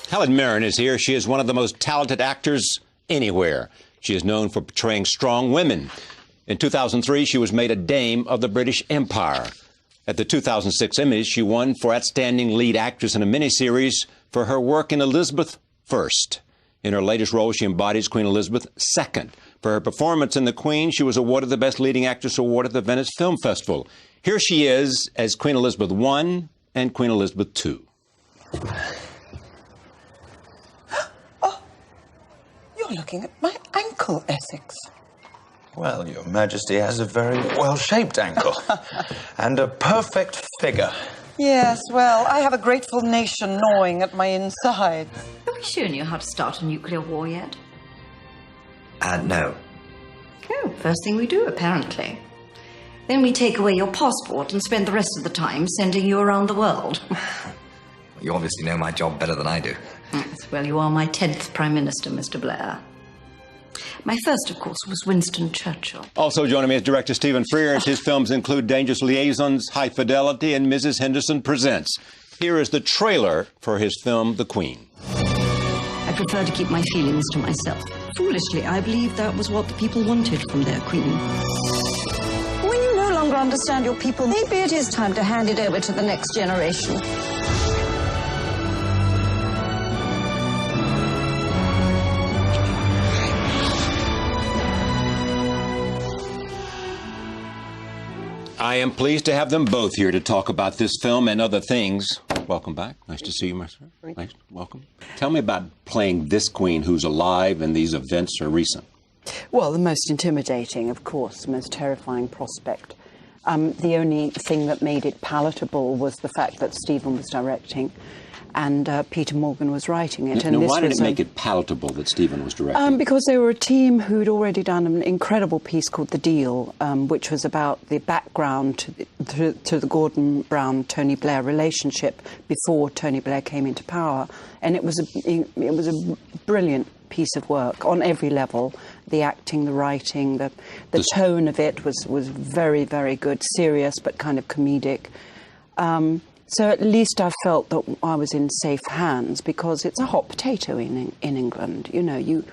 Helen Mirren is here. She is one of the most talented actors anywhere. She is known for portraying strong women. In 2003, she was made a Dame of the British Empire. At the 2006 Emmys, she won for Outstanding Lead Actress in a miniseries for her work in Elizabeth I. In her latest role, she embodies Queen Elizabeth II. For her performance in The Queen, she was awarded the Best Leading Actress award at the Venice Film Festival. Here she is as Queen Elizabeth I and Queen Elizabeth II. Oh, you're looking at my ankle, Essex. Well, Your Majesty has a very well-shaped ankle and a perfect figure. Yes, well, I have a grateful nation gnawing at my inside. Have we shown you how to start a nuclear war yet? No. Oh, first thing we do, apparently. Then we take away your passport and spend the rest of the time sending you around the world. You obviously know my job better than I do. Yes, well, you are my 10th Prime Minister, Mr. Blair. My first, of course, was Winston Churchill. Also joining me is director Stephen Frears. His films include Dangerous Liaisons, High Fidelity, and Mrs. Henderson Presents. Here is the trailer for his film, The Queen. I prefer to keep my feelings to myself. Foolishly, I believe that was what the people wanted from their queen. When you no longer understand your people, maybe it is time to hand it over to the next generation. I am pleased to have them both here to talk about this film and other things. Welcome back. Nice to see you, my friend. Nice. Welcome. Tell me about playing this queen who's alive and these events are recent. Well, the most intimidating, of course, the most terrifying prospect. The only thing that made it palatable was the fact that Stephen was directing and Peter Morgan was writing it. Now, why did it make it palatable that Stephen was directing? Because they were a team who'd already done an incredible piece called The Deal, which was about the background to the Gordon Brown-Tony Blair relationship before Tony Blair came into power. And it was a brilliant piece of work on every level. The acting, the writing, the tone of it was very, very good, serious but kind of comedic. So at least I felt that I was in safe hands because it's a hot potato in England. You know, you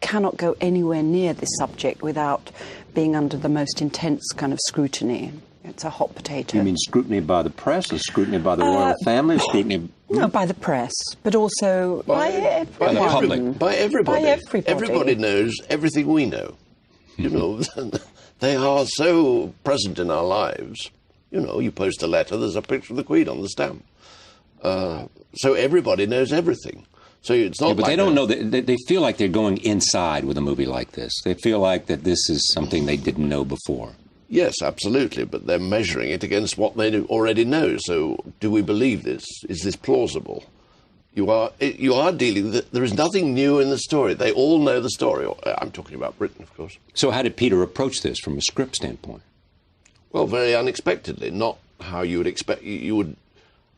cannot go anywhere near this subject without being under the most intense kind of scrutiny. It's a hot potato. You mean scrutiny by the press, or scrutiny by the royal family, or scrutiny? No, by the press, but also by the public. By everybody. By everybody. Everybody knows everything we know. You know, they are so present in our lives. You know, you post a letter, there's a picture of the Queen on the stamp. So everybody knows everything. So it's not. Yeah, but like they don't know. They feel like they're going inside with a movie like this. They feel like that this is something they didn't know before. Yes, absolutely. But they're measuring it against what they already know. So do we believe this? Is this plausible? You are dealing. There is nothing new in the story. They all know the story. I'm talking about Britain, of course. So how did Peter approach this from a script standpoint? Well, very unexpectedly, not how you would expect. You would,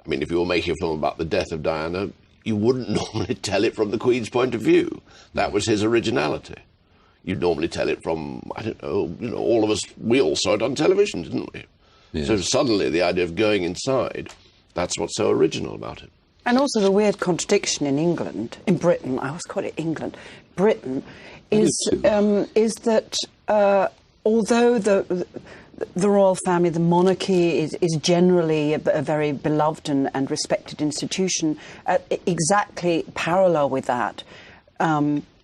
I mean, if you were making a film about the death of Diana, you wouldn't normally tell it from the Queen's point of view. That was his originality. You'd normally tell it from, I don't know, you know, all of us, we all saw it on television, didn't we? Yes. So suddenly the idea of going inside, that's what's so original about it. And also the weird contradiction in England, in Britain, I always call it England, Britain, is that although the royal family, the monarchy, is generally a very beloved and respected institution, exactly parallel with that,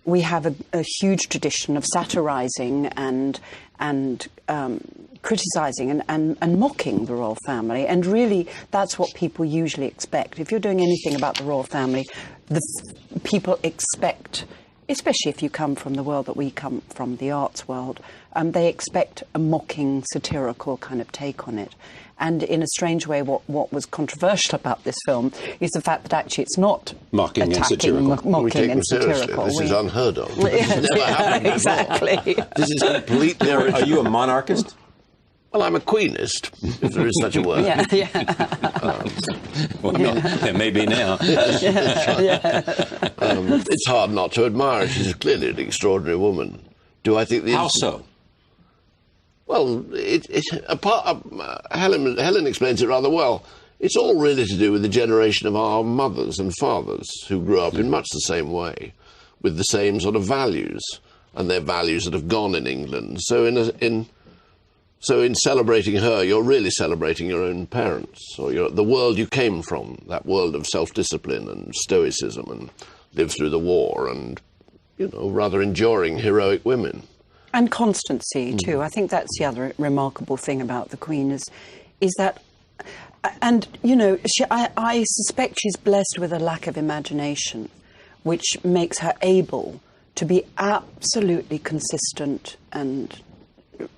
we have a huge tradition of satirising and criticising and mocking the royal family. And really, that's what people usually expect. If you're doing anything about the royal family, people expect, especially if you come from the world that we come from, the arts world, they expect a mocking, satirical kind of take on it. And in a strange way, what was controversial about this film is the fact that actually it's not mocking and satirical. Mocking and satirical. This is unheard of. This has never happened exactly. Before. This is completely original. Are you a monarchist? Well, I'm a queenist, if there is such a word. Yeah. Well, there may be now. It's hard not to admire her. She's clearly an extraordinary woman. Do I think How so? Well, Helen explains it rather well. It's all really to do with the generation of our mothers and fathers who grew up in much the same way, with the same sort of values, and their values that have gone in England. So in celebrating her, you're really celebrating your own parents, or the world you came from, that world of self-discipline and stoicism, and lived through the war, and, you know, rather enduring heroic women. And constancy, too. I think that's the other remarkable thing about the Queen is that, and, you know, I suspect she's blessed with a lack of imagination, which makes her able to be absolutely consistent and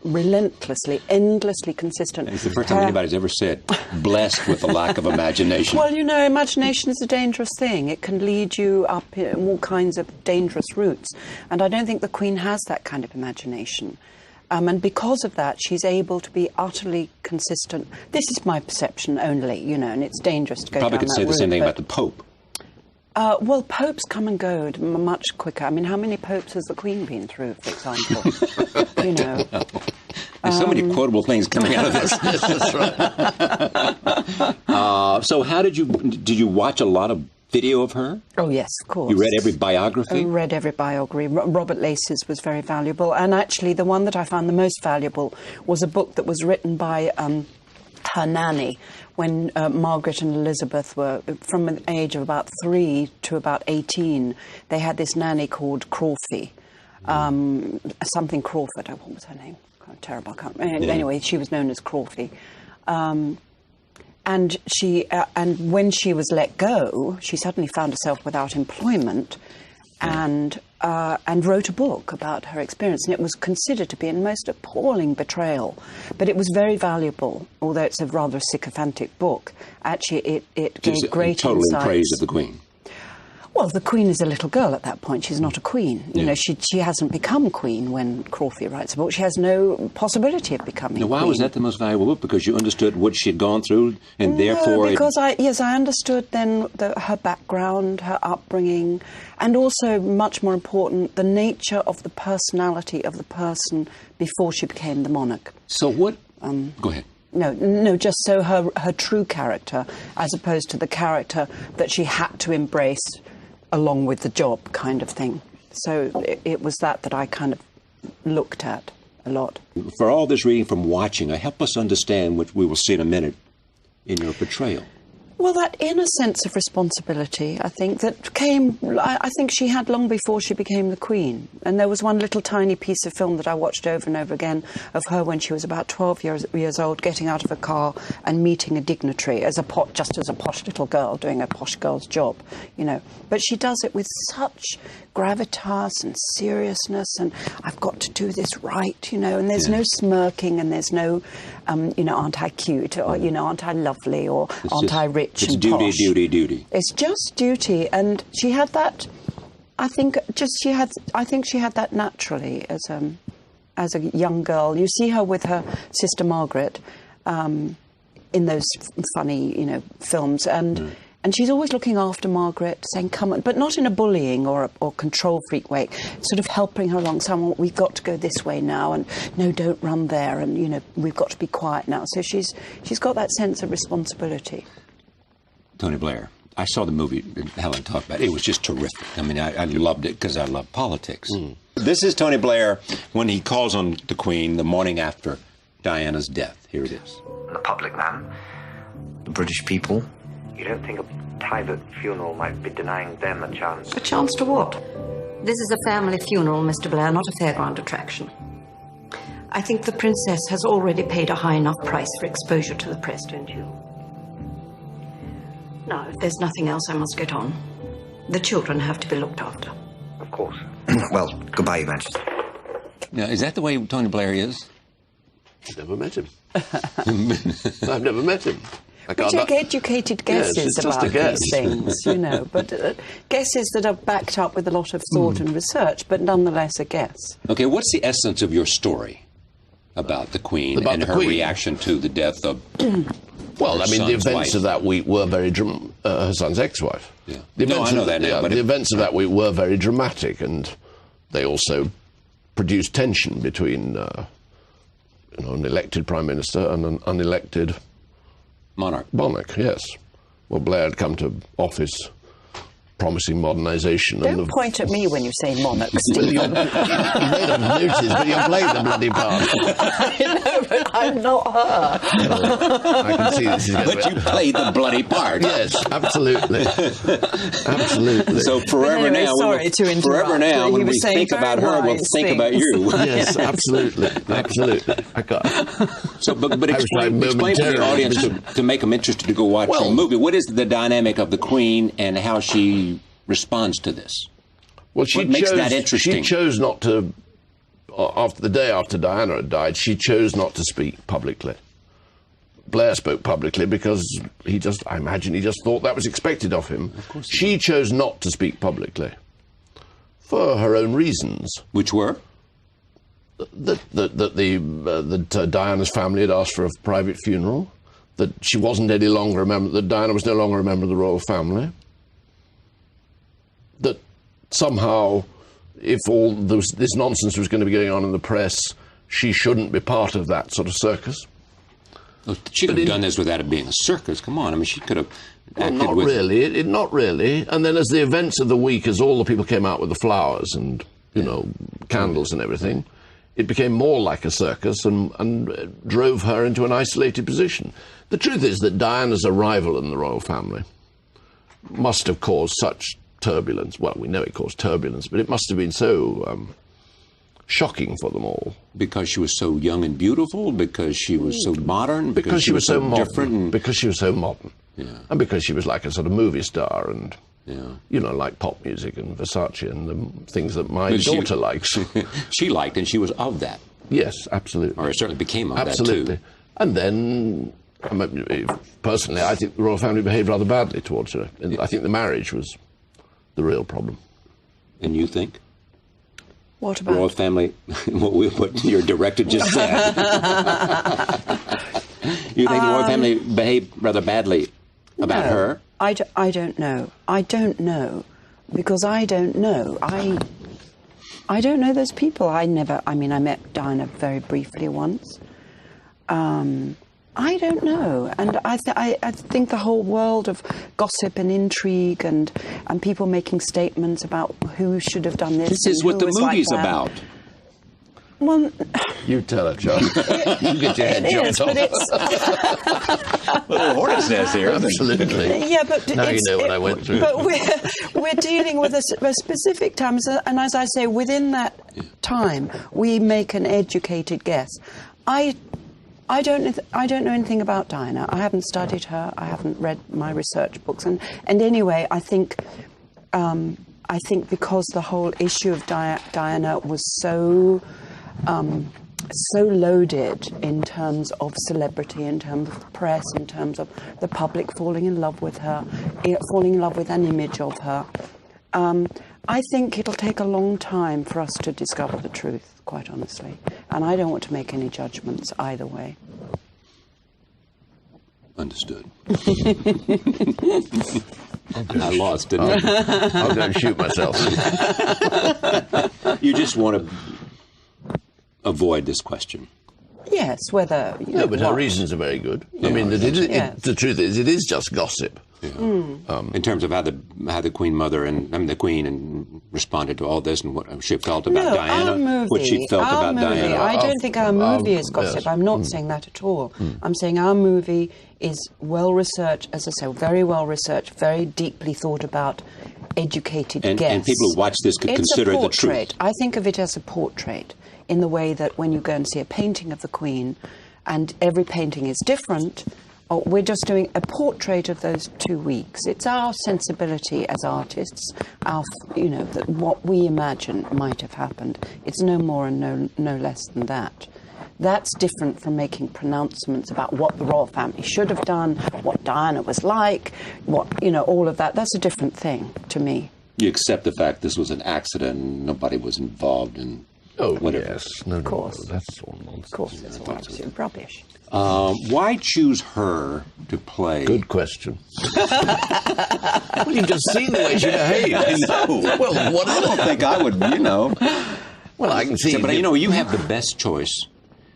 relentlessly, endlessly consistent. It's the first time anybody's ever said, blessed with a lack of imagination. Well, you know, imagination is a dangerous thing. It can lead you up in all kinds of dangerous routes. And I don't think the Queen has that kind of imagination. And because of that, she's able to be utterly consistent. This is my perception only, you know, and it's dangerous to go Probably down could that say the route, same thing but- about the Pope. Well, popes come and go much quicker. I mean, how many popes has the Queen been through, for example? You know. There's so many quotable things coming out of this. That's right. So how did you watch a lot of video of her? Oh, yes, of course. You read every biography? I read every biography. Robert Lacey's was very valuable. And actually, the one that I found the most valuable was a book that was written by her nanny when Margaret and Elizabeth were from an age of about 3 to about 18. They had this nanny called Crawford, something Crawford. Oh, what was her name? Terrible. I can't. Anyway, she was known as Crawford. And when she was let go, she suddenly found herself without employment, and wrote a book about her experience, and it was considered to be a most appalling betrayal, but it was very valuable. Although it's a rather sycophantic book, actually it gave great totally insights. in praise of the Queen. Well, the Queen is a little girl at that point. She's not a queen. You know, she hasn't become queen when Crawford writes a book. She has no possibility of becoming Now, why queen. was that the most valuable book? Because you understood what she'd gone through, and therefore... No, because I understood then her background, her upbringing, and also, much more important, the nature of the personality of the person before she became the monarch. So what... Go ahead. No, just so her true character, as opposed to the character that she had to embrace along with the job kind of thing. So it was that I kind of looked at a lot. For all this reading from watching, help us understand what we will see in a minute in your portrayal. Well, that inner sense of responsibility, I think, that came, I think she had long before she became the Queen. And there was one little tiny piece of film that I watched over and over again of her when she was about 12 years old, getting out of a car and meeting a dignitary just as a posh little girl doing a posh girl's job, you know. But she does it with such gravitas and seriousness, and I've got to do this right, you know, and there's no smirking, and there's no, you know, aren't I cute, or, you know, aren't I lovely, or aren't I rich it's and duty, posh. duty. It's just duty, and she had that. I think she had that naturally as a young girl. You see her with her sister Margaret in those funny, you know, films, and she's always looking after Margaret, saying "come on," but not in a bullying or control freak way. Sort of helping her along. Someone, we've got to go this way now, and no, don't run there, and you know, we've got to be quiet now. So she's got that sense of responsibility. Tony Blair. I saw the movie that Helen talked about. It was just terrific. I mean, I loved it because I love politics. This is Tony Blair when he calls on the Queen the morning after Diana's death. Here it is. The public man, the British people. You don't think a private funeral might be denying them a chance? A chance to what? This is a family funeral, Mr. Blair, not a fairground attraction. I think the princess has already paid a high enough price for exposure to the press, don't you? Now, if there's nothing else, I must get on. The children have to be looked after. Of course. Well, goodbye, Your Majesty. Now, is that the way Tony Blair is? I've never met him. I've never met him. We take educated guesses it's just about a guess. these things, you know, but guesses that are backed up with a lot of thought and research, but nonetheless a guess. Okay, what's the essence of your story about the Queen About and the her Queen? reaction to the death of Well, her I mean, the son's events wife? of that week were very her son's ex-wife. Yeah. The No, events I know of- that now, yeah, but the it- events of that week were very dramatic, and they also produced tension between an elected prime minister and an unelected Monarch. Monarch, yes. Well, Blair had come to office promising modernisation. Don't point at me when you say monarch, You Steve. may not have noticed, but you played the bloody part. I know, but I'm not her. I can see this is going But you played the bloody part. Yes, absolutely. Absolutely. So forever Anyway, now, sorry to interrupt, forever now, but he when was we saying think about very her, we'll wise think about things. you. Yes, absolutely. Absolutely. I got So, but I was explain, trying explain for the momentarily, audience to make them interested to go watch Well- the movie. What is the dynamic of the Queen and how she responds to this? Well, she What makes chose, that interesting? She chose not to, after the day after Diana had died, she chose not to speak publicly. Blair spoke publicly because I imagine he just thought that was expected of him. Of course. She chose not to speak publicly for her own reasons. Which were? That Diana's family had asked for a private funeral, that she wasn't any longer a member, that Diana was no longer a member of the royal family, that somehow, if all this nonsense was going to be going on in the press, she shouldn't be part of that sort of circus. Well, she could have done this without it being a circus. Come on, I mean, she could have acted Not with... really, not really. And then as the events of the week, as all the people came out with the flowers and, candles and everything, it became more like a circus and drove her into an isolated position. The truth is that Diana's arrival in the royal family must have caused such turbulence. Well, we know it caused turbulence, but it must have been so shocking for them all. Because she was so young and beautiful? Because she was so modern? Because she was so modern. different? And... Because she was so modern. Yeah. And because she was like a sort of movie star and, yeah. Like pop music and Versace and the things that my But daughter likes. She liked, and she was of that. Yes, absolutely. Or it certainly became of Absolutely. that, too. And then, personally, I think the royal family behaved rather badly towards her. And I think the marriage was the real problem. And you think? What about? Royal family, what your director just said. You think the royal family behaved rather badly about her? I don't know. I don't know, because I don't know. I don't know those people. I met Diana very briefly once. I don't know, and I think the whole world of gossip and intrigue and people making statements about who should have done this. This is what the movie's about. Well, You tell her, John. You get your head it chopped is, off. but it's Little hornet's nest here. Absolutely. yeah, but Now you know what I went through. But we're dealing with a specific time, and as I say, within that time, we make an educated guess. I don't know anything about Diana. I haven't studied her. I haven't read my research books, and anyway, I think because the whole issue of Diana was so loaded in terms of celebrity, in terms of the press, in terms of the public falling in love with her, falling in love with an image of her. I think it'll take a long time for us to discover the truth, quite honestly. And I don't want to make any judgments either way. Understood. I lost, didn't I? I'll go and shoot myself. You just want to avoid this question. Yes, whether... No, but her reasons are very good. I mean, the truth is, it is just gossip. Yeah. In terms of how the Queen Mother the Queen responded to all this and what she felt about Diana, our movie, what she felt about Diana. I don't think our movie is gossip. Yes. I'm not saying that at all. I'm saying our movie is well researched, as I say, very well researched, very deeply thought about, educated guess. And people who watch this could consider the truth. I think of it as a portrait, in the way that when you go and see a painting of the Queen, and every painting is different, we're just doing a portrait of those 2 weeks. It's our sensibility as artists, what we imagine might have happened. It's no more and no less than that. That's different from making pronouncements about what the royal family should have done, what Diana was like, all of that. That's a different thing to me. You accept the fact this was an accident and nobody was involved in whatever. Yes. No, Of course. That's all nonsense. Of course, it's all absolute rubbish. Why choose her to play? Good question. Well, you've just seen the way she behaves. I know. Well, what I don't think I would, Well, I can see. But you have the best choice.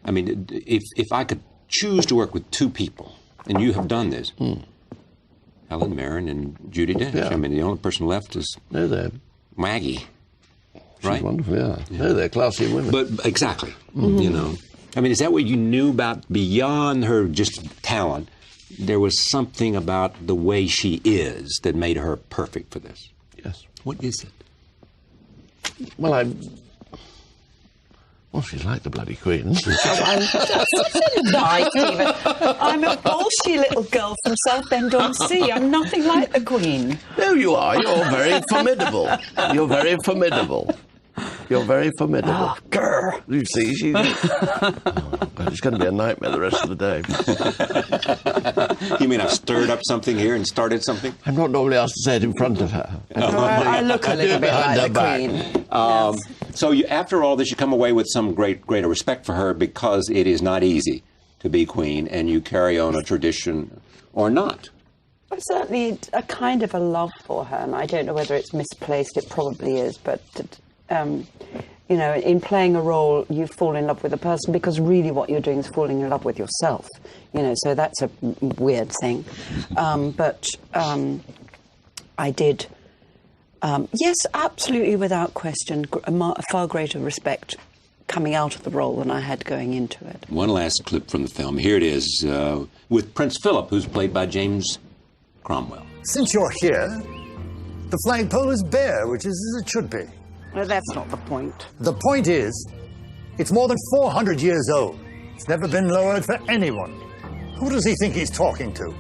I mean, if I could choose to work with two people, And you have done this. Helen Mirren and Judi Dench. Yeah. I mean, the only person left is No, they're Maggie. she's Right? wonderful. Yeah. No, they're classy women. But exactly, you know. I mean, is that what you knew about beyond her just talent? There was something about the way she is that made her perfect for this. yes. What is it? Well, well, she's like the bloody Queen. Right, Stephen. I'm a bolshy little girl from South Bend-on-Sea. I'm nothing like the Queen. No, you are. You're very formidable. You're very formidable. You're very formidable. Oh, grr. You see, she's... God, it's going to be a nightmare the rest of the day. You mean I've stirred up something here and started something? I'm not normally asked to say it in front of her. I look a little bit Behind like her the back. Queen. So you, after all this, you come away with some greater respect for her because it is not easy to be Queen, and you carry on a tradition or not. Certainly a kind of a love for her, and I don't know whether it's misplaced, it probably is, but, you know, in playing a role, you fall in love with a person because really what you're doing is falling in love with yourself, you know, so that's a weird thing. But I did, yes, absolutely without question, a far greater respect coming out of the role than I had going into it. One last clip from the film. Here it is with Prince Philip, who's played by James Cromwell. Since you're here, the flagpole is bare, which is as it should be. Well, that's not the point. The point is, it's more than 400 years old. It's never been lowered for anyone. Who does he think he's talking to?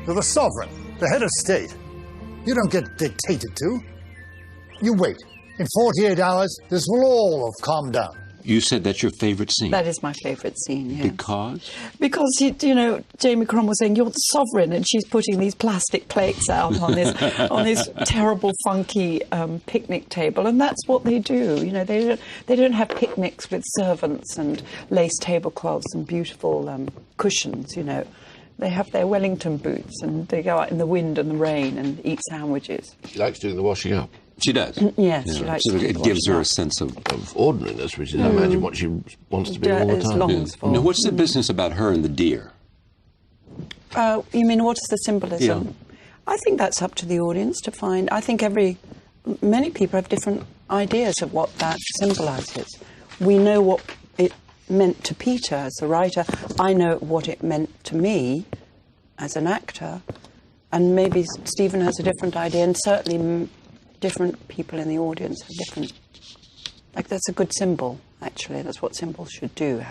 You're the sovereign, the head of state. You don't get dictated to. You wait. In 48 hours, this will all have calmed down. You said that's your favorite scene. That is my favourite scene, yes. Because? Because, you know, Jamie Cromwell was saying, you're the sovereign, and she's putting these plastic plates out on this terrible, funky picnic table, and that's what they do. You know, they don't have picnics with servants and lace tablecloths and beautiful cushions, you know. They have their Wellington boots, and they go out in the wind and the rain and eat sandwiches. She likes doing the washing up. She does. Yes, she likes to do it the gives her washing a up. sense of Ordinariness, which is, I imagine, what she wants to be all the time. Longs for. Now, what's the business about her and the deer? You mean, what is the symbolism? Yeah. I think that's up to the audience to find. I think many people have different ideas of what that symbolises. We know what it meant to Peter as a writer. I know what it meant to me as an actor. And maybe Stephen has a different idea, and certainly different people in the audience have different... Like, that's a good symbol, actually. That's what symbols should do,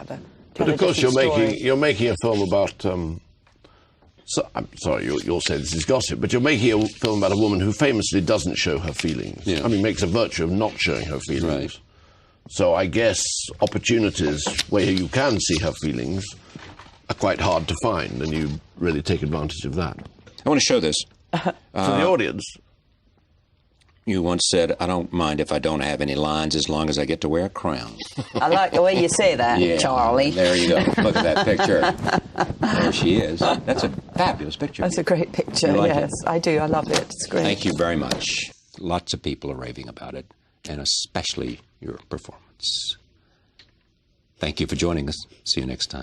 But of course, you're making a film about... so, I'm sorry, you'll say this is gossip, but you're making a film about a woman who famously doesn't show her feelings. Yeah. I mean, makes a virtue of not showing her feelings. Right. So I guess opportunities where you can see her feelings are quite hard to find, and you really take advantage of that. I want to show this. To the audience. You once said, I don't mind if I don't have any lines as long as I get to wear a crown. I like the way you say that, Yeah, Charlie. there you go. Look at that picture. There she is. That's a fabulous picture. That's a great picture, You like yes. it? I do. I love it. It's great. Thank you very much. Lots of people are raving about it, and especially your performance. Thank you for joining us. See you next time.